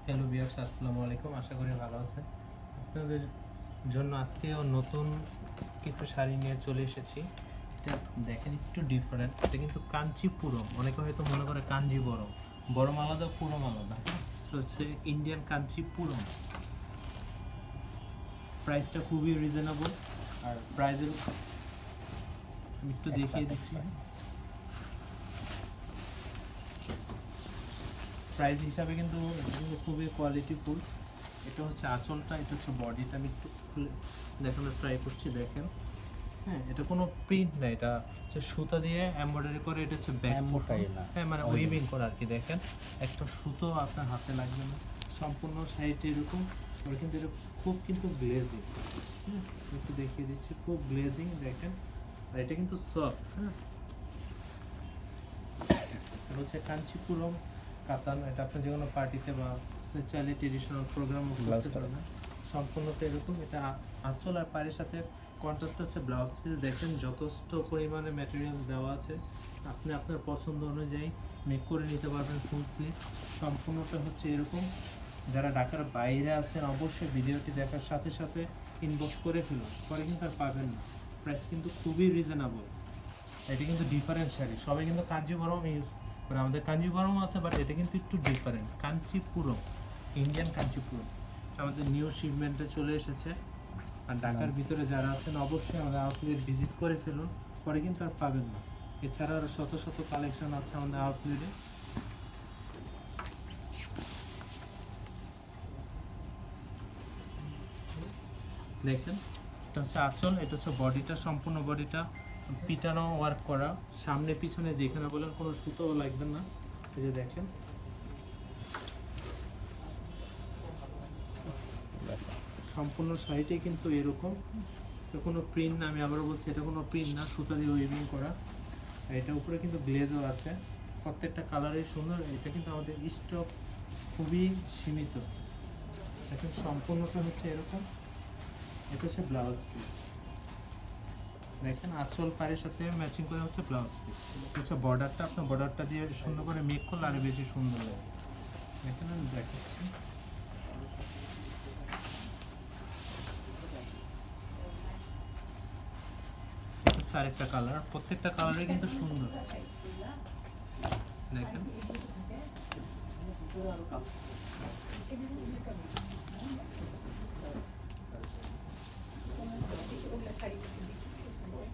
Hello viewers, আসসালামু আলাইকুম। আশা করি ভালো আছেন। আপনাদের জন্য আজকেও নতুন কিছু শাড়ি নিয়ে চলে এসেছি। এটা দেখেন একটু ডিফারেন্ট। এটা কিন্তু কাঞ্চিপুরম। অনেকে হয়তো মনে করে কাঞ্জিবরম। বরম আলাদা, পুরম আলাদা। এটা হচ্ছে ইন্ডিয়ান কাঞ্চিপুরম। প্রাইসটা খুবই রিজনেবল। আর প্রাইসের একটু দেখিয়ে দিচ্ছি। প্রাইস হিসাবে কিন্তু খুবই কোয়ালিটিফুল। এটা হচ্ছে আঁচলটা, এটা হচ্ছে বডিটা। আমি একটু খুলে দেখানোর ট্রাই করছি। দেখেন, হ্যাঁ, এটা কোনো প্রিন্ট না, এটা হচ্ছে সুতা দিয়ে এমব্রয়ডারি করে। এটা হচ্ছে ব্যাক পোর্শন, হ্যাঁ, মানে উইভিং করা আর কি। দেখেন, একটা সুতো আপনার হাতে লাগবে না। সম্পূর্ণ সাইডে এরকম ওরা কিন্তু এটা খুব কিন্তু গ্লেজিং। হ্যাঁ, একটু দেখিয়ে দিচ্ছি, খুব গ্লেজিং। দেখেন, আর এটা কিন্তু সফট। হ্যাঁ, এটা হচ্ছে কাঞ্চিপুরম কাতান। এটা আপনি যে কোনো পার্টিতে বা চাইলে ট্রেডিশনাল প্রোগ্রামও করতে পারবেন। সম্পূর্ণটা এরকম। এটা আঁচল আর পায়ের সাথে কন্ট্রাস্ট হচ্ছে ব্লাউজ পিস। দেখেন যথেষ্ট পরিমাণে ম্যাটেরিয়াল দেওয়া আছে। আপনি আপনার পছন্দ অনুযায়ী মেক করে নিতে পারবেন ফুল স্লিভ। সম্পূর্ণটা হচ্ছে এরকম। যারা ঢাকার বাইরে আছেন অবশ্যই ভিডিওটি দেখার সাথে সাথে ইনবক্স করে ফেলুন, পরে কিন্তু আর পাবেন না। প্রাইস কিন্তু খুবই রিজনেবল। এটা কিন্তু ডিফারেন্ট শাড়ি। সবাই কিন্তু কাঞ্জিবরম ইউজ করে, আমাদের কাঞ্জিবরম আছে, বাট এটা কিন্তু একটু ডিফারেন্ট। কাঞ্চিপুরম, ইন্ডিয়ান কাঞ্চিপুরম। আমাদের নিউ শিপমেন্টে চলে এসেছে। আর ঢাকার ভিতরে যারা আছেন অবশ্যই আমাদের আউটলেট ভিজিট করে ফেলুন, পরে কিন্তু আর পাবেন না। এছাড়া আরও শত শত কালেকশন আছে আমাদের আউটলেটে। দেখেন, এটা হচ্ছে আঁচল, এটা হচ্ছে বডিটা। সম্পূর্ণ বডিটা পিটানো ওয়ার্ক করা। সামনে পিছনে যেখানে বলেন কোনো সুতোও লাগবে না। এই যে দেখেন, সম্পূর্ণ শাড়িটাই কিন্তু এরকম। এটা কোনো প্রিন্ট না, আমি আবারও বলছি, এটা কোনো প্রিন্ট না, সুতা দিয়ে উইভিং করা। আর এটা উপরে কিন্তু গ্লেজও আছে। প্রত্যেকটা কালারই সুন্দর। এটা কিন্তু আমাদের স্টক খুবই সীমিত। এখন সম্পূর্ণটা হচ্ছে এরকম। এটা হচ্ছে ব্লাউজ পিস। দেখেন, আঁচল পাড়ের সাথে ম্যাচিং করে হচ্ছে ব্লাউজ পিস। হচ্ছে বর্ডারটা, আপনার বর্ডারটা দিয়ে সুন্দর করে মেক করলে আরও বেশি সুন্দর লাগে। দেখেন, আমি দেখাচ্ছি। আরেকটা কালার, প্রত্যেকটা কালারে কিন্তু সুন্দর। দেখেন,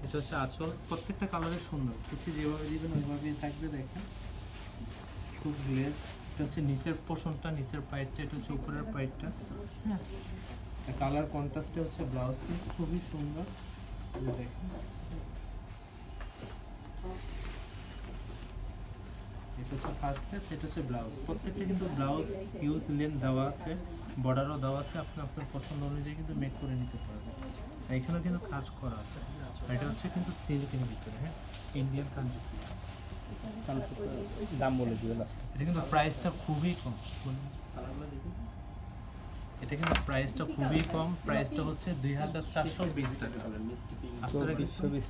এটা হচ্ছে আঁচল। প্রত্যেকটা কালারে সুন্দর। হচ্ছে যেভাবে দিবেন ওইভাবেই থাকবে। দেখেন, খুব গ্লেজ। এটা হচ্ছে নিচের পোর্শনটা, নিচের পাইটটা। এটা হচ্ছে উপরের পাইটটা। হ্যাঁ, কালার কন্ট্রাস্টে হচ্ছে ব্লাউজ পিস, খুবই সুন্দর। দেখেন, এটা হচ্ছে ফার্স্ট পেজ, এটা হচ্ছে ব্লাউজ। প্রত্যেকটা কিন্তু ব্লাউজ ইউজ লেন্থ দেওয়া আছে, বর্ডারও দেওয়া আছে। আপনি আপনার পছন্দ অনুযায়ী কিন্তু মেক করে নিতে পারবেন। এখানেও কিন্তু কাজ করা আছে। এটা হচ্ছে কিন্তু সিল্কের ভিতরে। হ্যাঁ, ইন্ডিয়ান কাঞ্জিপুরম। দাম বলে দিবেন। এটা কিন্তু প্রাইসটা খুবই কম। এটা কিন্তু প্রাইসটা খুবই কম। প্রাইসটা হচ্ছে 2420 টাকা। আপনারা কিন্তু 2420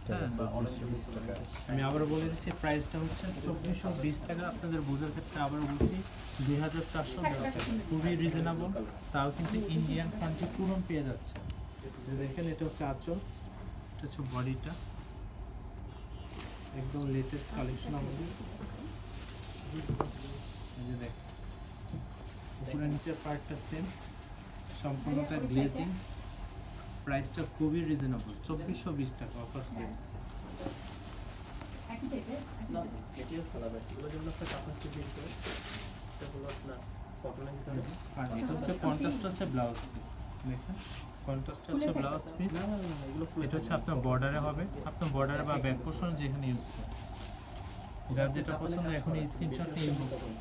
টাকা। আমি আবার বলে দিচ্ছি, প্রাইসটা হচ্ছে 2420 টাকা। আপনাদের বোঝার ক্ষেত্রে আবার বলছি 2420 টাকা। খুবই রিজনেবল। তাও কিন্তু ইন্ডিয়ান কাঞ্চিপুরম পেয়ে যাচ্ছে। দেখেন, এটা হচ্ছে আঁচল, এটা হচ্ছে বডিটা। একদম লেটেস্ট কালেকশন আমাদের। এই যে দেখেন, উপরে নিচের পার্টটা সেম, সম্পূর্ণটা গ্লেজিং। প্রাইসটা খুবই রিজনেবল, 2420 টাকা অফার প্রাইস। আর এটা হচ্ছে কন্ট্রাস্ট, হচ্ছে ব্লাউজ পিস। দেখেন, কন্ট্রাস্ট হচ্ছে ব্লাউজ পিস। এটা হচ্ছে আপনার বর্ডারে হবে, আপনার বর্ডারে বা ব্যাক পোর্শন যেখানে ইউজ করবেন। যার যেটা পছন্দ এখন স্ক্রিনশট নিয়ে ইনবক্স করুন।